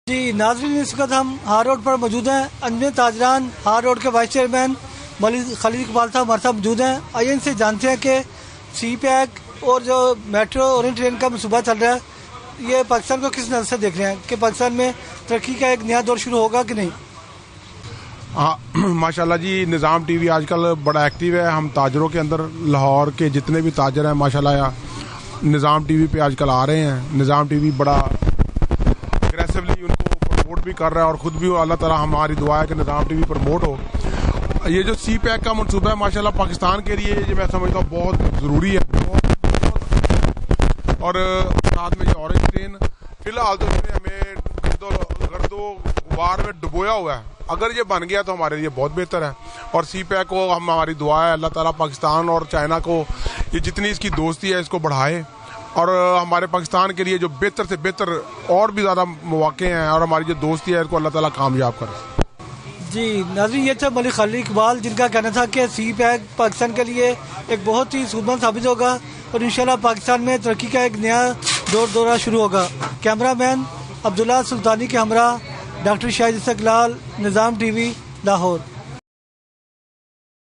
جی ناظرین، اس وقت ہم ہار روڈ پر موجود ہیں. انجمن تاجران ہار روڈ کے وائس چیئرمین مولوی خلیل اقبال صاحب ہمارے ساتھ موجود ہیں. آئیے ان سے جانتے ہیں کہ سی پیک اور جو میٹرو اور ٹرین کا منصوبہ چل رہا ہے یہ پاکستان کو کس نظر سے دیکھ رہے ہیں کہ پاکستان میں ترقی کا ایک نیا دور شروع ہوگا کہ نہیں؟ ماشاء اللہ جی، نظام ٹی وی آج کل بڑا ایکٹیو ہے. ہم تاجروں کے اندر لاہور کے جتنے بھی تاجر ہیں ماشاء اللہ نظام ٹی وی پہ آج کل آ رہے ہیں. نظام ٹی وی بڑا اگریسولی ان کو پروموٹ بھی کر رہا ہے اور خود بھی اللہ تعالیٰ ہماری دعا ہے کہ نظام ٹی وی پروموٹ ہو. یہ جو سی پیک کا منصوبہ ہے ماشاء اللہ پاکستان کے لیے یہ میں سمجھتا ہوں بہت ضروری ہے. اور ساتھ میں یہ اورنج ٹرین فی الحال تو ہمیں گرد و غبار میں ڈبویا ہوا ہے. اگر یہ بن گیا تو ہمارے لیے بہت بہتر ہے. اور سی پیک کو ہماری دعا ہے اللہ تعالیٰ پاکستان اور چائنا کو یہ جتنی اس کی دوستی ہے اس کو بڑھائے اور ہمارے پاکستان کے لیے جو بہتر سے بہتر اور بھی زیادہ مواقع ہیں اور ہماری جو دوستی ہے اس کو اللہ تعالیٰ کامیاب کرے. جی ناظرین، یہ تھا مولوی خلیل اقبال جن کا کہنا تھا کہ سی پیک پاکستان کے لیے ایک بہت ہی سود مند ثابت ہوگا اور انشاءاللہ پاکستان میں ترقی کا ایک نیا دورہ شروع ہوگا. کیمرہ مین عبداللہ سلطانی کے ہمراہ ڈاکٹر شاہد استقلال، نظام ٹی وی، لاہور.